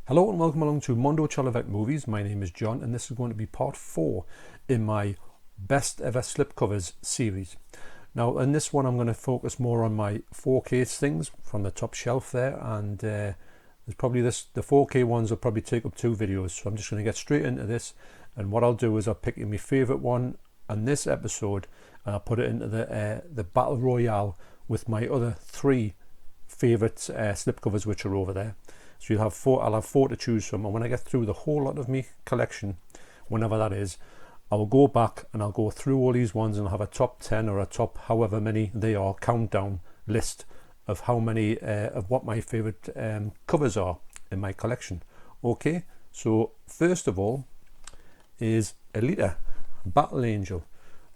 Hello and welcome along to Mondo Chalavec Movies. My name is John and this is going to be part 4 in my best ever slipcovers series. Now in this one I'm going to focus more on my 4K things from the top shelf there, and there's probably the 4K ones will probably take up 2 videos, so I'm just going to get straight into this. And what I'll do is I'll pick my favourite one on this episode and I'll put it into the Battle Royale with my other 3 favourite slipcovers which are over there. So I'll have 4 to choose from, and when I get through the whole lot of me collection, whenever that is, I will go back and I'll go through all these ones and I'll have a top 10 or a top however many they are countdown list of how many of what my favourite covers are in my collection. Okay, so first of all is Elita Battle Angel.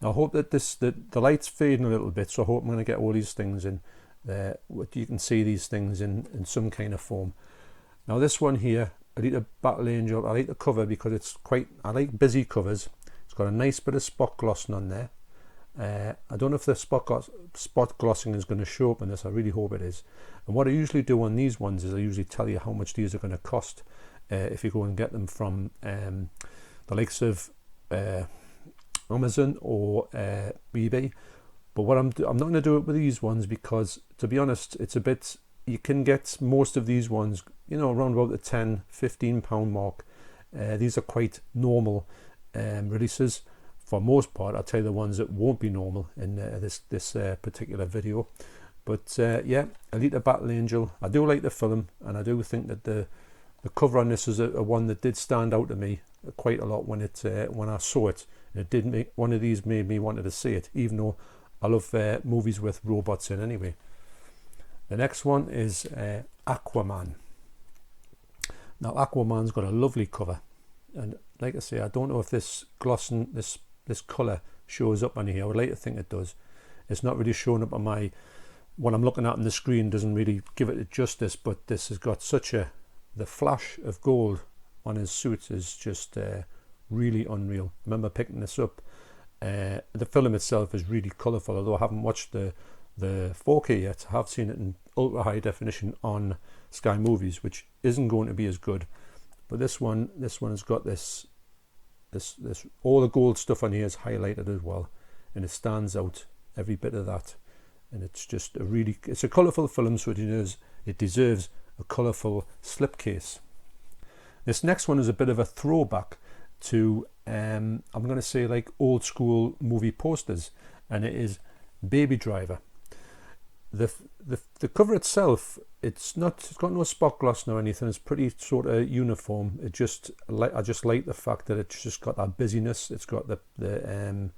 Now I hope that the light's fading a little bit, so I hope I'm going to get all these things in there. You can see these things in some kind of form. Now this one here, Elita Battle Angel, I like the cover because I like busy covers. It's got a nice bit of spot glossing on there. I don't know if the spot glossing is going to show up in this. I really hope it is. And what I usually do on these ones is I usually tell you how much these are going to cost if you go and get them from the likes of Amazon or eBay. But what I'm not going to do it with these ones because, to be honest, it's a bit. You can get most of these ones, you know, around about the £10-15 mark. These are quite normal releases for most part. I'll tell you the ones that won't be normal in this particular video. But yeah, Elita Battle Angel. I do like the film, and I do think that the cover on this is a one that did stand out to me quite a lot when I saw it. It did make one of these made me wanted to see it, even though I love movies with robots in anyway. The next one is Aquaman. Now Aquaman's got a lovely cover, and like I say, I don't know if this glossing, this colour shows up on here. I would like to think it does. It's not really showing up on what I'm looking at on the screen doesn't really give it justice, but this has got the flash of gold on his suit is just really unreal. I remember picking this up. The film itself is really colourful, although I haven't watched the 4K yet. I have seen it in ultra high definition on Sky Movies, which isn't going to be as good. But this one has got this all the gold stuff on here is highlighted as well, and it stands out every bit of that. And it's just it's a colourful film, so it deserves a colourful slipcase. This next one is a bit of a throwback to I'm going to say like old school movie posters, and it is Baby Driver. The cover itself, it's got no spot gloss or anything. It's pretty sort of uniform. I just like the fact that it's just got that busyness. It's got a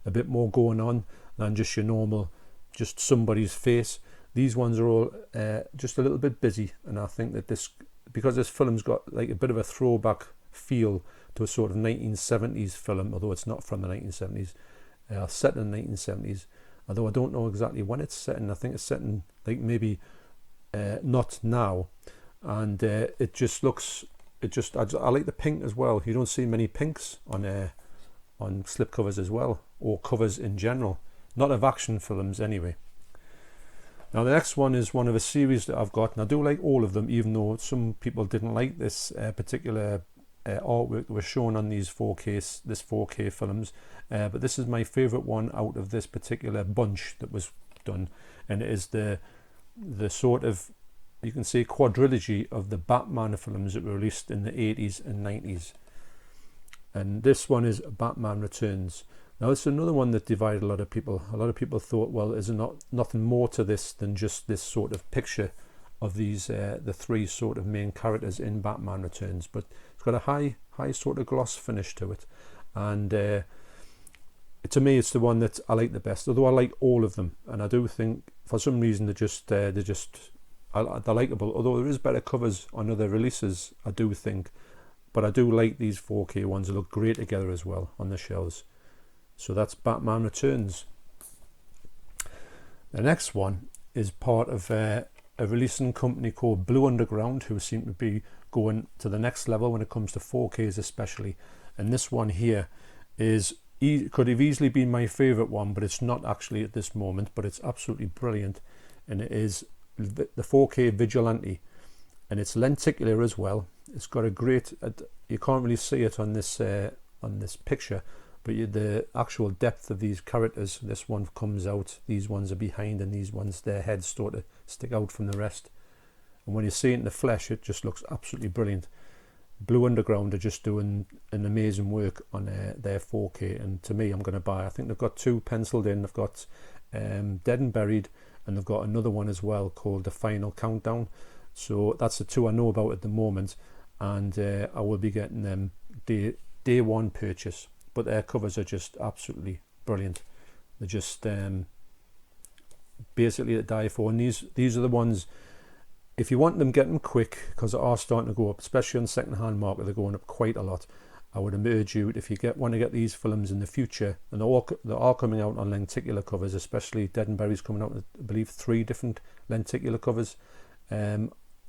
bit more going on than just your normal, just somebody's face. These ones are all just a little bit busy, and I think that because this film's got like a bit of a throwback feel to a sort of 1970s film, although it's not from the 1970s, set in the 1970s. Although I don't know exactly when it's set in. I think it's set in like maybe not now, and it just looks. I like the pink as well. You don't see many pinks on slipcovers as well, or covers in general. Not of action films anyway. Now the next one is one of a series that I've got, and I do like all of them, even though some people didn't like this particular artwork that was shown on these 4K films, but this is my favourite one out of this particular bunch that was done, and it is the sort of, you can say, quadrilogy of the Batman films that were released in the 80s and 90s. And this one is Batman Returns. Now it's another one that divided a lot of people. A lot of people thought, well, is there nothing more to this than just this sort of picture of these the 3 sort of main characters in Batman Returns? But it's got a high sort of gloss finish to it, and to me it's the one that I like the best, although I like all of them. And I do think for some reason they're likeable, although there is better covers on other releases, I do think. But I do like these 4K ones. They look great together as well on the shelves. So that's Batman Returns. The next one is part of a releasing company called Blue Underground, who seem to be going to the next level when it comes to 4Ks especially. And this one here could have easily been my favourite one, but it's not actually at this moment, but it's absolutely brilliant. And it is the 4K Vigilante, and it's lenticular as well. It's got a great, you can't really see it on this picture, but the actual depth of these characters, this one comes out, these ones are behind, and these ones, their heads sort of stick out from the rest. And when you see it in the flesh, it just looks absolutely brilliant. Blue Underground are just doing an amazing work on their 4K, and to me, I'm going to buy. I think they've got 2 penciled in. They've got Dead and Buried, and they've got another one as well called The Final Countdown. So that's the 2 I know about at the moment, and I will be getting them day one purchase. But their covers are just absolutely brilliant. They're just basically to die for. And these are the ones, if you want them, get them quick, because they are starting to go up, especially on the second-hand market. They're going up quite a lot. I would urge you, if you want to get these films in the future, and they are coming out on lenticular covers, especially Dead and Buried's coming out with, I believe, 3 different lenticular covers.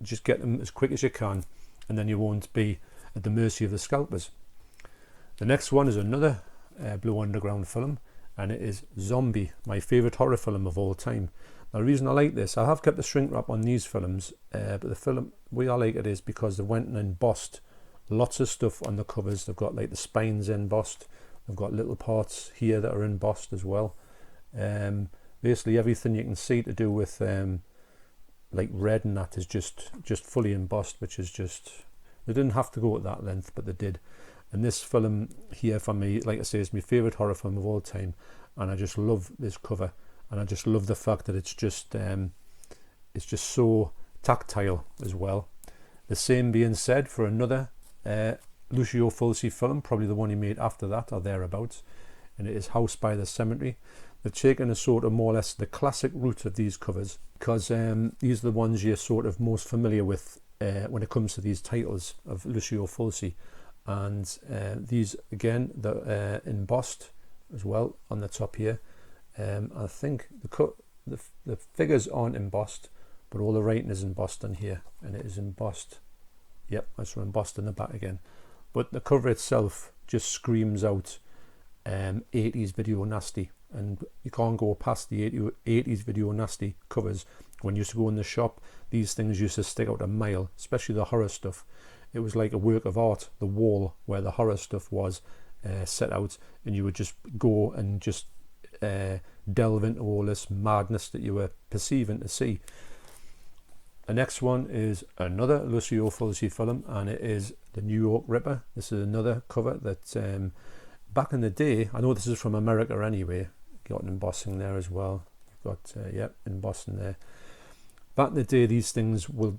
Just get them as quick as you can, and then you won't be at the mercy of the scalpers. The next one is another Blue Underground film, and it is Zombie, my favourite horror film of all time. Now, the reason I like this, I have kept the shrink wrap on these films, but the film, way I like it is because they went and embossed lots of stuff on the covers. They've got like the spines embossed, they've got little parts here that are embossed as well. Basically everything you can see to do with like red and that is just fully embossed, which is just, they didn't have to go at that length, but they did. And this film here, for me, like I say, is my favourite horror film of all time, and I just love this cover, and I just love the fact that it's just so tactile as well. The same being said for another Lucio Fulci film, probably the one he made after that or thereabouts, and it is House by the Cemetery. They've taken a sort of more or less the classic route of these covers, because these are the ones you're sort of most familiar with when it comes to these titles of Lucio Fulci. And these again, they're embossed as well on the top here. I think the figures aren't embossed, but all the writing is embossed on here, and it is embossed. Yep, that's embossed in the back again. But the cover itself just screams out 80s video nasty, and you can't go past the 80s video nasty covers. When you used to go in the shop, these things used to stick out a mile, especially the horror stuff. It was like a work of art, the wall where the horror stuff was set out, and you would just go and just delve into all this madness that you were perceiving to see. The next one is another Lucio Fulci film, and it is The New York Ripper. This is another cover that back in the day, I know this is from America anyway, got an embossing there as well. You've got embossing there. Back in the day, these things would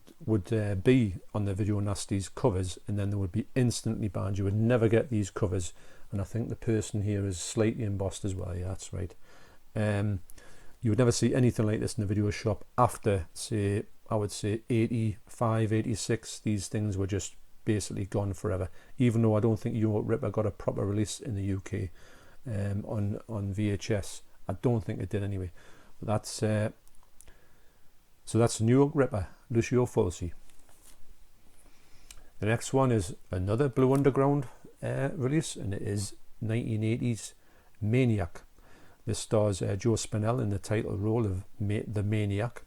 be on the Video Nasties covers, and then they would be instantly banned. You would never get these covers, and I think the person here is slightly embossed as well. Yeah, that's right. You would never see anything like this in the video shop after, say, I would say 85, 86. These things were just basically gone forever, even though I don't think New York Ripper got a proper release in the UK on VHS. I don't think it did anyway. But that's so that's New York Ripper, Lucio Fulci. The next one is another Blue Underground release, and it is 1980s Maniac. This stars Joe Spinell in the title role of the Maniac,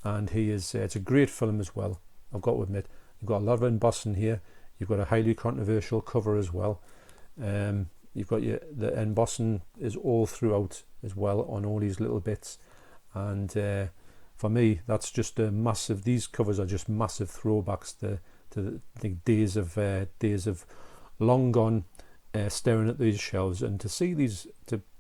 and he is it's a great film as well. I've got to admit, you've got a lot of embossing here. You've got a highly controversial cover as well. You've got the embossing is all throughout as well on all these little bits, and for me, that's just a massive. These covers are just massive throwbacks to the days of long gone, staring at these shelves, and to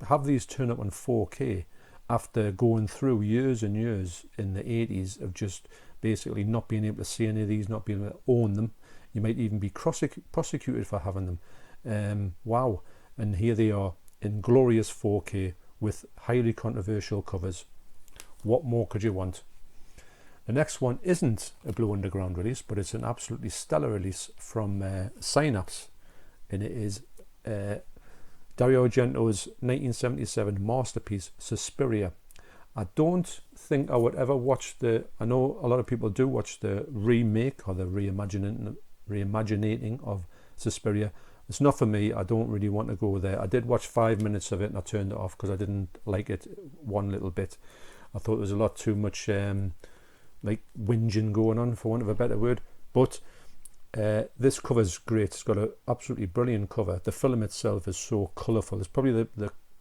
have these turn up on 4K after going through years and years in the 80s of just basically not being able to see any of these, not being able to own them. You might even be prosecuted for having them. Wow! And here they are in glorious 4K with highly controversial covers. What more could you want? The next one isn't a Blue Underground release, but it's an absolutely stellar release from Synapse, and it is Dario Argento's 1977 masterpiece, Suspiria. I don't think I would ever watch I know a lot of people do watch the remake or the reimagining of Suspiria. It's not for me. I don't really want to go there. I did watch 5 minutes of it and I turned it off because I didn't like it one little bit. I thought there was a lot too much like whinging going on, for want of a better word. But This cover's great. It's got an absolutely brilliant cover. The film itself is so colourful. It's probably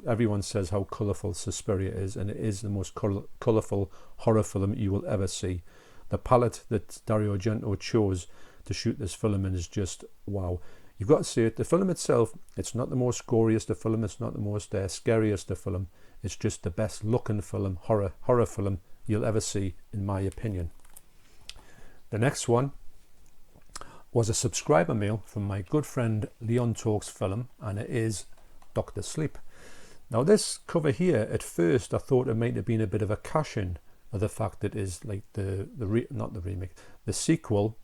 everyone says how colourful Suspiria is, and it is the most colourful horror film you will ever see. The palette that Dario Argento chose to shoot this film in is just wow. You've got to see it. The film itself, it's not the most goriest of film, it's not the most scariest of film. It's just the best looking film, horror film you'll ever see, in my opinion. The next one was a subscriber mail from my good friend Leon Talks Film, and it is Dr. Sleep. Now this cover here, at first I thought it might have been a bit of a cash-in of the fact that it is like the sequel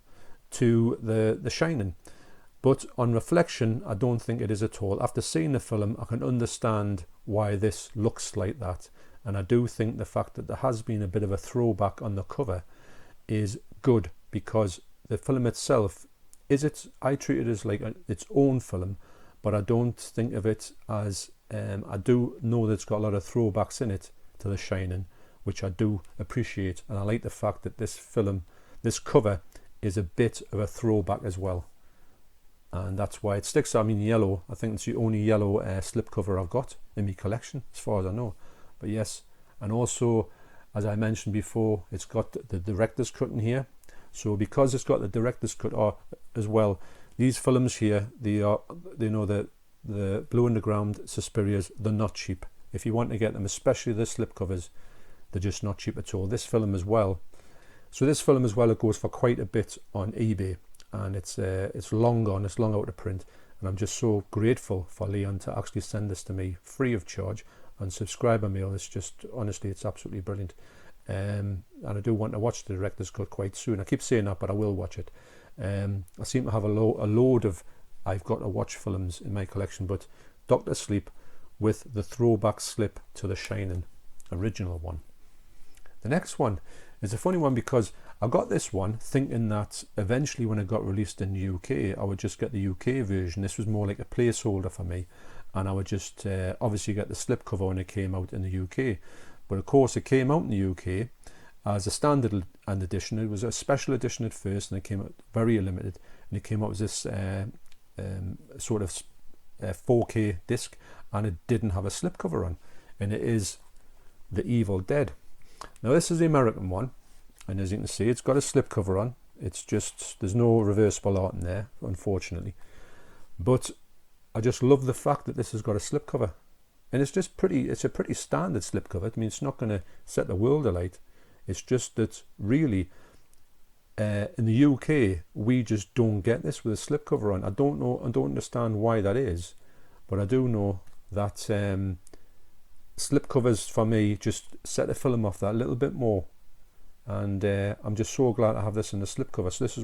to the Shining. But on reflection, I don't think it is at all. After seeing the film, I can understand why this looks like that. And I do think the fact that there has been a bit of a throwback on the cover is good, because the film itself, I treat it as like its own film, but I don't think of it as, I do know that it's got a lot of throwbacks in it to The Shining, which I do appreciate. And I like the fact that this cover is a bit of a throwback as well. And that's why it sticks out. I mean, yellow. I think it's the only yellow slipcover I've got in my collection, as far as I know. But yes, and also, as I mentioned before, it's got the director's cut in here. So because it's got the director's cut as well, these films here, the Blue Underground Suspirias, they're not cheap. If you want to get them, especially the slipcovers, they're just not cheap at all. This film as well. So this film as well, it goes for quite a bit on eBay. And it's long gone, it's long out of print, and I'm just so grateful for Leon to actually send this to me free of charge on subscriber mail. It's just, honestly, it's absolutely brilliant. And I do want to watch the director's cut quite soon. I keep saying that, but I will watch it. I seem to have a load of I've got to watch films in my collection, but Dr. Sleep with the throwback slip to The Shining original one. The next one is a funny one, because I got this one thinking that eventually when it got released in the UK, I would just get the UK version. This was more like a placeholder for me, and I would just obviously get the slipcover when it came out in the UK. But of course it came out in the UK as a standard edition. It was a special edition at first, and it came out very limited, and it came out as this sort of 4K disc, and it didn't have a slipcover on, and it is The Evil Dead. Now this is the American one, and as you can see, it's got a slipcover on. It's just, there's no reversible art in there, unfortunately. But I just love the fact that this has got a slipcover, and it's just it's a pretty standard slipcover. I mean, it's not going to set the world alight. It's just that really, in the UK, we just don't get this with a slipcover on. I don't understand why that is, but I do know that slipcovers for me just set the film off that little bit more, and I'm just so glad to have this in the slipcover. So this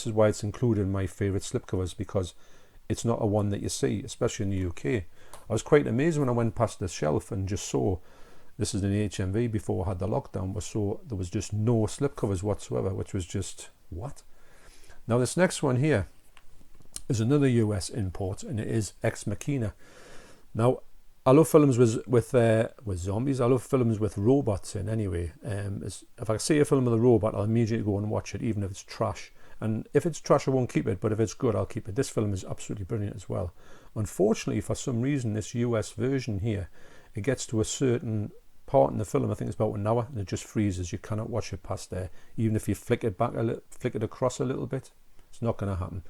is why it's included in my favourite slipcovers, because it's not a one that you see, especially in the UK. I was quite amazed when I went past the shelf and just saw, this is in the HMV before I had the lockdown, there was just no slipcovers whatsoever, which was just, what? Now this next one here is another US import, and it is Ex Machina. Now I love films with zombies. I love films with robots in anyway. If I see a film with a robot, I'll immediately go and watch it, even if it's trash. And if it's trash, I won't keep it, but if it's good, I'll keep it. This film is absolutely brilliant as well. Unfortunately, for some reason, this US version here, it gets to a certain part in the film, I think it's about an hour, and it just freezes. You cannot watch it past there. Even if you flick it across a little bit, it's not going to happen.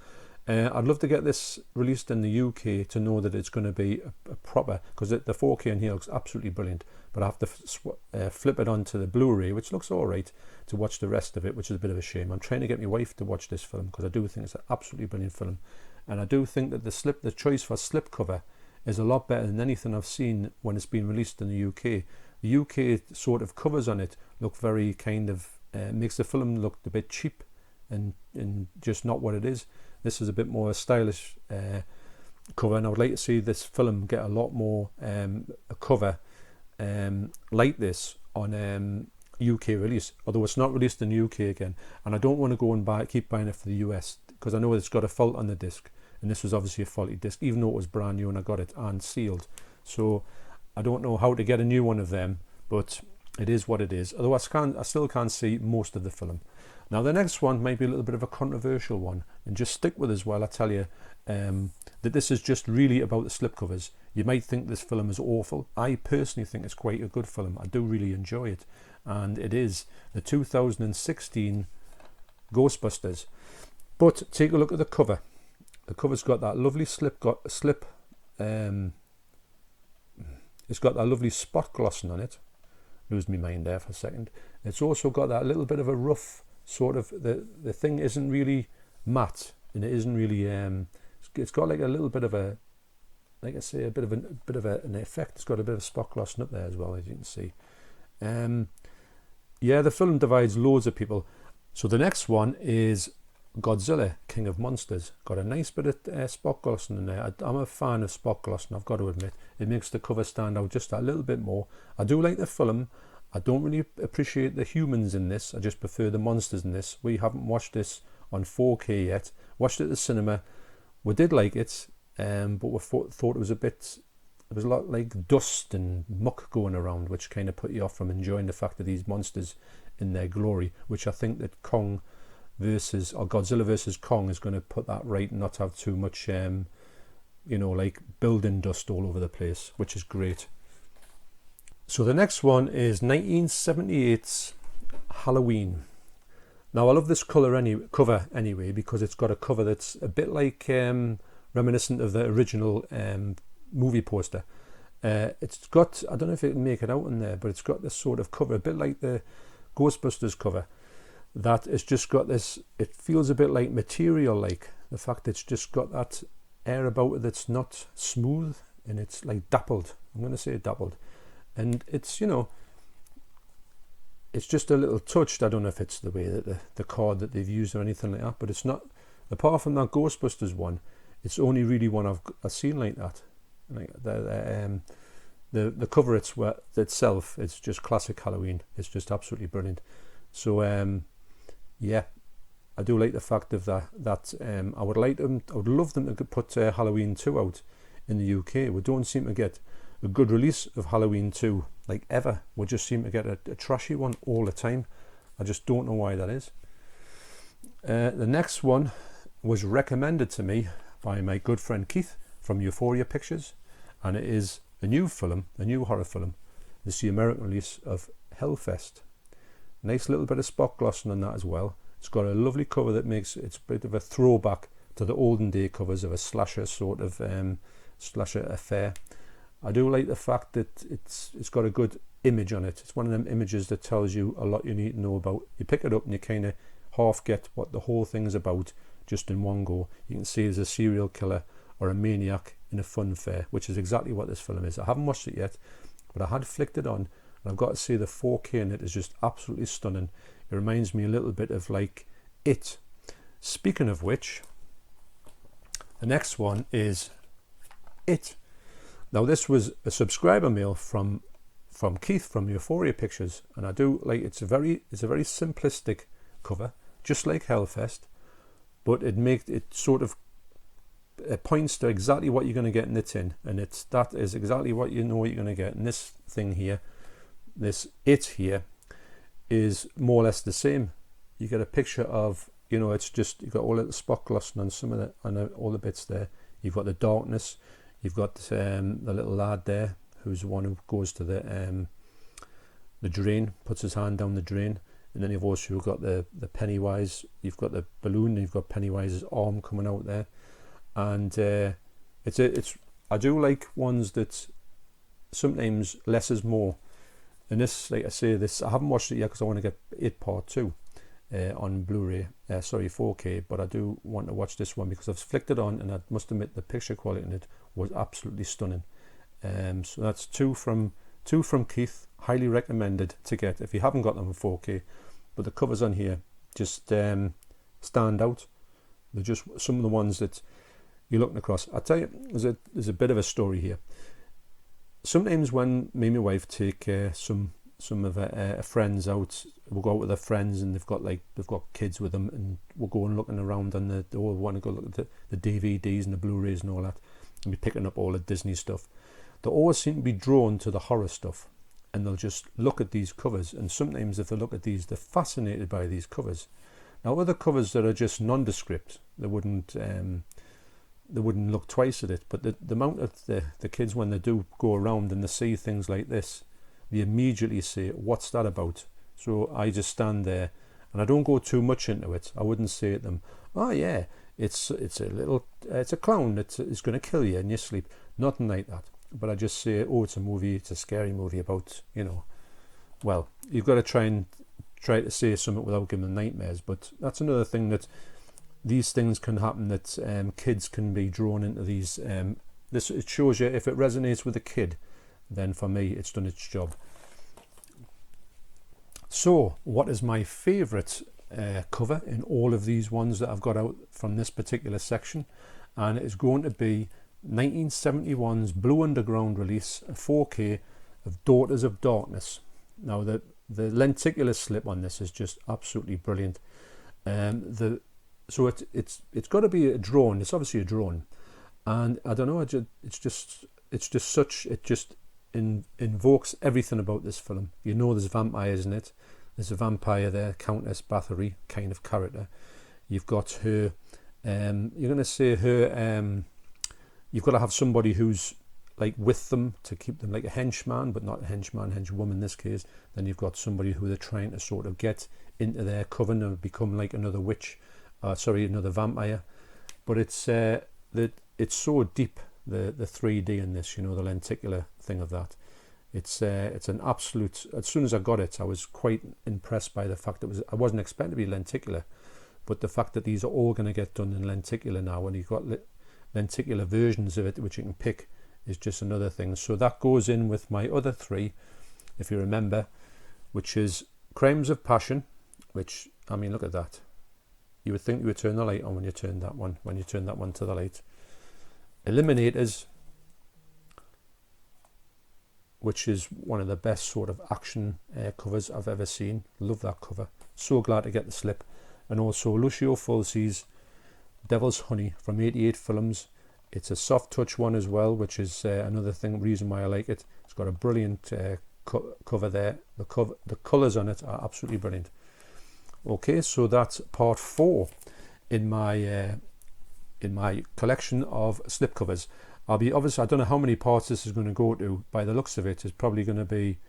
I'd love to get this released in the UK to know that it's going to be a proper, because the 4K in here looks absolutely brilliant, but I have to flip it onto the Blu-ray, which looks alright, to watch the rest of it, which is a bit of a shame. I'm trying to get my wife to watch this film, because I do think it's an absolutely brilliant film, and I do think that the choice for slipcover is a lot better than anything I've seen when it's been released in the UK. The UK sort of covers on it look very kind of, makes the film look a bit cheap and just not what it is. This is a bit more stylish cover, and I would like to see this film get a lot more a cover like this on UK release, although it's not released in the UK again, and I don't want to go and keep buying it for the US, because I know it's got a fault on the disc, and this was obviously a faulty disc, even though it was brand new and I got it and sealed. So I don't know how to get a new one of them, but It is what it is. Although I still can't see most of the film. Now the next one might be a little bit of a controversial one, and just stick with us while I tell you that this is just really about the slipcovers. You might think this film is awful. I personally think it's quite a good film. I do really enjoy it, and it is the 2016 Ghostbusters. But take a look at the cover. The cover's got that lovely it's got that lovely spot glossing on it. Lose my mind there for a second. It's also got that little bit of a rough sort of, the thing isn't really matte, and it isn't really it's got like a little bit of a, like I say, a bit of an effect. It's got a bit of spot glossing up there as well, as you can see. Yeah, the film divides loads of people. So the next one is Godzilla, King of Monsters. Got a nice bit of spot glossing in there. I'm a fan of spot glossing, I've got to admit. It makes the cover stand out just a little bit more. I do like the film. I don't really appreciate the humans in this. I just prefer the monsters in this. We haven't watched this on 4K yet. Watched it at the cinema. We did like it, but we thought it was a lot like dust and muck going around, which kind of put you off from enjoying the fact that these monsters in their glory, which I think that Godzilla versus Kong is going to put that right and not have too much, like building dust all over the place, which is great. So the next one is 1978's Halloween. Now I love this cover anyway, because it's got a cover that's a bit like reminiscent of the original movie poster. It's got, I don't know if it can make it out in there, but it's got this sort of cover, a bit like the Ghostbusters cover, that it's just got this, it feels a bit like material, like the fact that it's just got that air about it that's not smooth, and it's like dappled. I'm going to say dappled. And it's, it's just a little touched. I don't know if it's the way that the card that they've used or anything like that, but it's not, apart from that Ghostbusters one, it's only really one I've seen like that. Like the cover itself, it's just classic Halloween. It's just absolutely brilliant. So yeah, I do like the fact of that I would love them to put Halloween 2 out in the UK. We don't seem to get a good release of Halloween 2 like ever. We just seem to get a trashy one all the time. I just don't know why that is. The next one was recommended to me by my good friend Keith from Euphoria Pictures, and it is a new horror film. This is the American release of Hellfest. Nice little bit of spot glossing on that as well. It's got a lovely cover that makes it's a bit of a throwback to the olden day covers of a slasher sort of slasher affair. I do like the fact that it's got a good image on it. It's one of them images that tells you a lot you need to know about. You pick it up and you kind of half get what the whole thing's about just in one go. You can see there's a serial killer or a maniac in a fun fair, which is exactly what this film is. I haven't watched it yet, but I had flicked it on, and I've got to say the 4K in it is just absolutely stunning. It reminds me a little bit of like It. Speaking of which, the next one is It. Now this was a subscriber mail from Keith from Euphoria Pictures, and I do like it's a very simplistic cover, just like Hellfest, but it sort of points to exactly what you're going to get in the tin, and that is exactly what you know what you're going to get. And this thing here, this It here, is more or less the same. You get a picture of, it's just, you've got all the spot glossing on some of the, on all the bits there. You've got the darkness. You've got the little lad there, who's the one who goes to the drain, puts his hand down the drain, and then you've also got the Pennywise. You've got the balloon, and you've got Pennywise's arm coming out there, and I do like ones that sometimes less is more. And this, like I say, I haven't watched it yet because I want to get It Part 2 on Blu-ray, 4K, but I do want to watch this one because I've flicked it on, and I must admit the picture quality in it was absolutely stunning. So that's two from Keith, highly recommended to get if you haven't got them in 4K. But the covers on here just stand out. They're just some of the ones that you're looking across. I tell you, there's a bit of a story here. Sometimes when me and my wife take some of our friends out, we'll go out with their friends, and they've got kids with them, and we'll go and looking around on they all want to go look at the DVDs and the Blu-rays and all that, and be picking up all the Disney stuff. They always seem to be drawn to the horror stuff, and they'll just look at these covers, and sometimes if they look at these, they're fascinated by these covers. Now other covers that are just nondescript, they wouldn't look twice at it, but the amount of the kids, when they do go around and they see things like this, they immediately say, what's that about? So I just stand there and I don't go too much into it. I wouldn't say to them, oh yeah, it's a clown, it's going to kill you in your sleep. Nothing like that. But I just say, oh, it's a movie, it's a scary movie about, well, you've got to try to say something without giving them nightmares. But that's another thing, that these things can happen, that kids can be drawn into these. It shows you, if it resonates with a kid, then for me it's done its job. So what is my favourite cover in all of these ones that I've got out from this particular section? And it is going to be 1971's Blue Underground release, a 4K of Daughters of Darkness. Now the lenticular slip on this is just absolutely brilliant. So it's got to be a drone. It's obviously a drone, and I don't know. It just invokes everything about this film. There's vampires in it. There's a vampire there, Countess Bathory kind of character. You've got her. You're going to say her. You've got to have somebody who's like with them to keep them, like a henchman, but not a henchwoman in this case. Then you've got somebody who they're trying to sort of get into their coven and become like another witch. Another vampire. But it's so deep, the 3D in this, the lenticular thing of that. It's an absolute. As soon as I got it, I was quite impressed by the fact that I wasn't expecting to be lenticular, but the fact that these are all going to get done in lenticular now, and you've got lenticular versions of it which you can pick, is just another thing. So that goes in with my other three, if you remember, which is Crimes of Passion, which, I mean, look at that. You would think you would turn the light on when you turn that one to the light. Eliminators, which is one of the best sort of action covers I've ever seen. Love that cover. So glad to get the slip. And also Lucio Fulci's Devil's Honey from 88 Films. It's a soft touch one as well, which is another reason why I like it. It's got a brilliant cover there. The colours on it are absolutely brilliant. Okay, so that's part 4 in my collection of slipcovers. I don't know how many parts this is going to go to. By the looks of it, it's probably going to be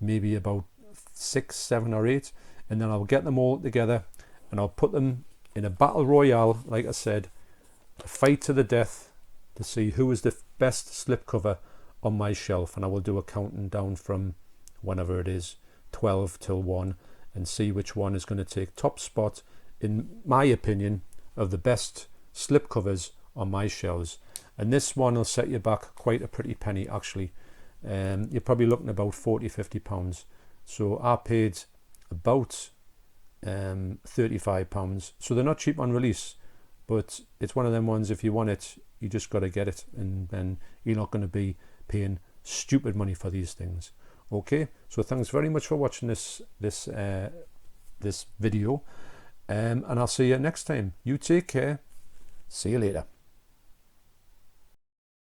maybe about 6, 7 or 8, and then I'll get them all together and I'll put them in a battle royale, like I said, a fight to the death to see who is the best slipcover on my shelf, and I will do a counting down from whenever it is, 12 till 1, and see which one is going to take top spot, in my opinion, of the best slipcovers on my shelves. And this one will set you back quite a pretty penny, actually. You're probably looking about £40-50. So I paid about £35. So they're not cheap on release, but it's one of them ones, if you want it, you just got to get it, and then you're not going to be paying stupid money for these things. Okay, so thanks very much for watching this video, and I'll see you next time. You take care. See you later.